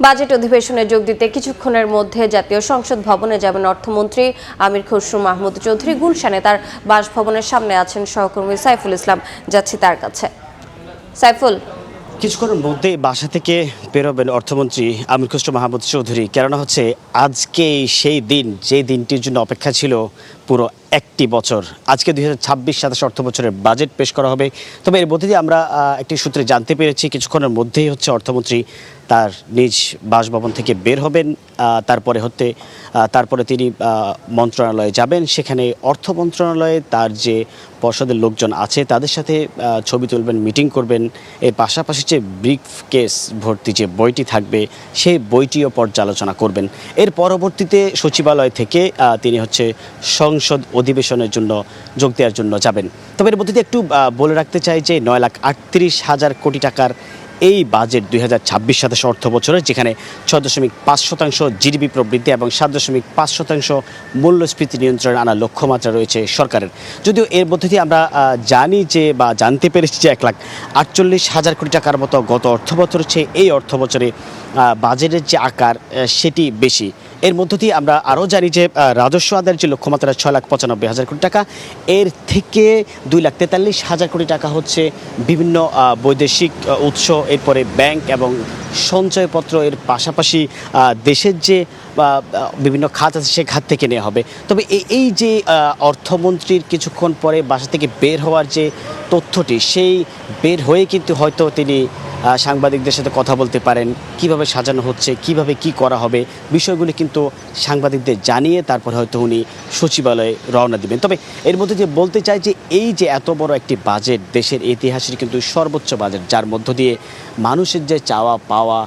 Budget অধিবেশনে যোগ দিতে কিছুক্ষণের মধ্যে জাতীয় সংসদ ভবনে যাবেন অর্থমন্ত্রী আমির খসরু মাহমুদ চৌধুরী। গুলশানে তার বাসভবনের সামনে আছেন সহকর্মী সাইফুল ইসলাম, যাচ্ছি তার কাছে। সাইফুল, কিছুক্ষণের মধ্যে বাসা থেকে বেরোবেন অর্থমন্ত্রী আমির খসরু মাহমুদ চৌধুরী। কেননা হচ্ছে আজকে সেই দিন, যে দিনটির জন্য অপেক্ষা ছিল পুরো একটি বছর। আজকে 2026-27 অর্থ বছরের বাজেট পেশ করা হবে। তবে এর মধ্যে দিয়ে আমরা একটি সূত্রে জানতে পেরেছি কিছুক্ষণের মধ্যেই হচ্ছে অর্থমন্ত্রী তার নিজ বাসভবন থেকে বের হবেন। তারপরে তিনি মন্ত্রণালয়ে যাবেন। সেখানে অর্থ মন্ত্রণালয়ে তার যে পর্ষদের লোকজন আছে তাদের সাথে ছবি তুলবেন, মিটিং করবেন। এর পাশাপাশি যে ব্রিফ কেস ভর্তি যে বইটি থাকবে সেই বইটিও পর্যালোচনা করবেন। এর পরবর্তীতে সচিবালয় থেকে তিনি হচ্ছে সংসদ অধিবেশনের জন্য যোগ দেওয়ার জন্য যাবেন। তবে এর মধ্যে একটু বলে রাখতে চাই যে 9,38,000 কোটি টাকার এই বাজেট 2026-27 অর্থ বছরের, যেখানে 6.5% জিডিপি প্রবৃদ্ধি এবং 7.5% মূল্যস্ফীতি নিয়ন্ত্রণে আনার লক্ষ্যমাত্রা রয়েছে সরকারের। যদিও এর মধ্যে দিয়ে আমরা জানি যে বা জানতে পেরেছি যে 1,48,000 কোটি টাকার মতো গত অর্থ বছর হচ্ছে এই অর্থ বছরে বাজেটের যে আকার সেটি বেশি। এর মধ্য দিয়ে আমরা আরও জানি যে রাজস্ব আদায়ের যে লক্ষ্যমাত্রা 6,95,000 কোটি টাকা, এর থেকে 2,43,000 কোটি টাকা হচ্ছে বিভিন্ন বৈদেশিক উৎস, এরপরে ব্যাংক এবং সঞ্চয়পত্র, এর পাশাপাশি দেশের যে বিভিন্ন খাত আছে সেই খাত থেকে নেওয়া হবে। তবে এই যে অর্থমন্ত্রীর কিছুক্ষণ পরে বাসা থেকে বের হওয়ার যে তথ্যটি, সেই বের হয়ে কিন্তু হয়তো তিনি সাংবাদিকদের সাথে কথা বলতে পারেন, কিভাবে সাজানো হচ্ছে, কিভাবে কি করা হবে, বিষয়গুলি কিন্তু সাংবাদিকদের জানিয়ে তারপর হয়তো উনি সচিবালয়ে রওনা দিবেন। তবে এর মধ্যে যে বলতে চাই যে এই যে এত বড় একটি বাজেট, দেশের ইতিহাসের কিন্তু সর্বোচ্চ বাজেট, যার মধ্য দিয়ে মানুষের যে চাওয়া পাওয়া,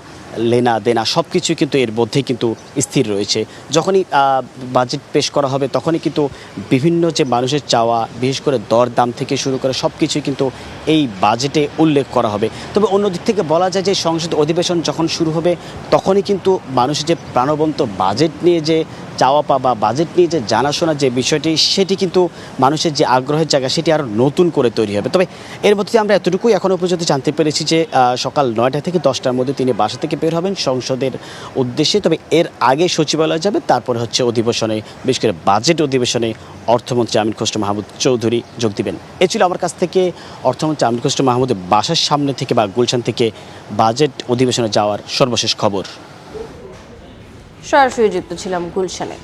লেনা দেনা সব কিছুই কিন্তু এর মধ্যেই কিন্তু স্থির রয়েছে। যখনই বাজেট পেশ করা হবে তখনই কিন্তু বিভিন্ন যে মানুষের চাওয়া, বিশেষ করে দরদাম থেকে শুরু করে সব কিছুই কিন্তু এই বাজেটে উল্লেখ করা হবে। তবে অন্যদিক থেকে বলা যায় যে সংসদ অধিবেশন যখন শুরু হবে তখনই কিন্তু মানুষের যে প্রাণবন্ত বাজেট নিয়ে যে চাওয়া পাওয়া, বাজেট নিয়ে যে জানাশোনা যে বিষয়টি, সেটি কিন্তু মানুষের যে আগ্রহের জায়গা সেটি আরও নতুন করে তৈরি হবে। তবে এর মধ্যে আমরা এতটুকুই এখনও পর্যন্ত জানতে পেরেছি যে সকাল 9টা থেকে 10টার মধ্যে তিনি বাসা থেকে বের হবেন সংসদের উদ্দেশ্যে। তবে এর আগে সচিবালয় যাবে, তারপরে হচ্ছে অধিবেশনে, বিশেষ করে বাজেট অধিবেশনে অর্থমন্ত্রী আমির খসরু মাহমুদ চৌধুরী যোগ দিবেন। এ ছিল আমার কাছ থেকে অর্থমন্ত্রী আমির খসরু মাহমুদের বাসার সামনে থেকে বা গুলশান থেকে বাজেট অধিবেশনে যাওয়ার সর্বশেষ খবর। সরাসরি যুক্ত ছিলাম গুলশানে।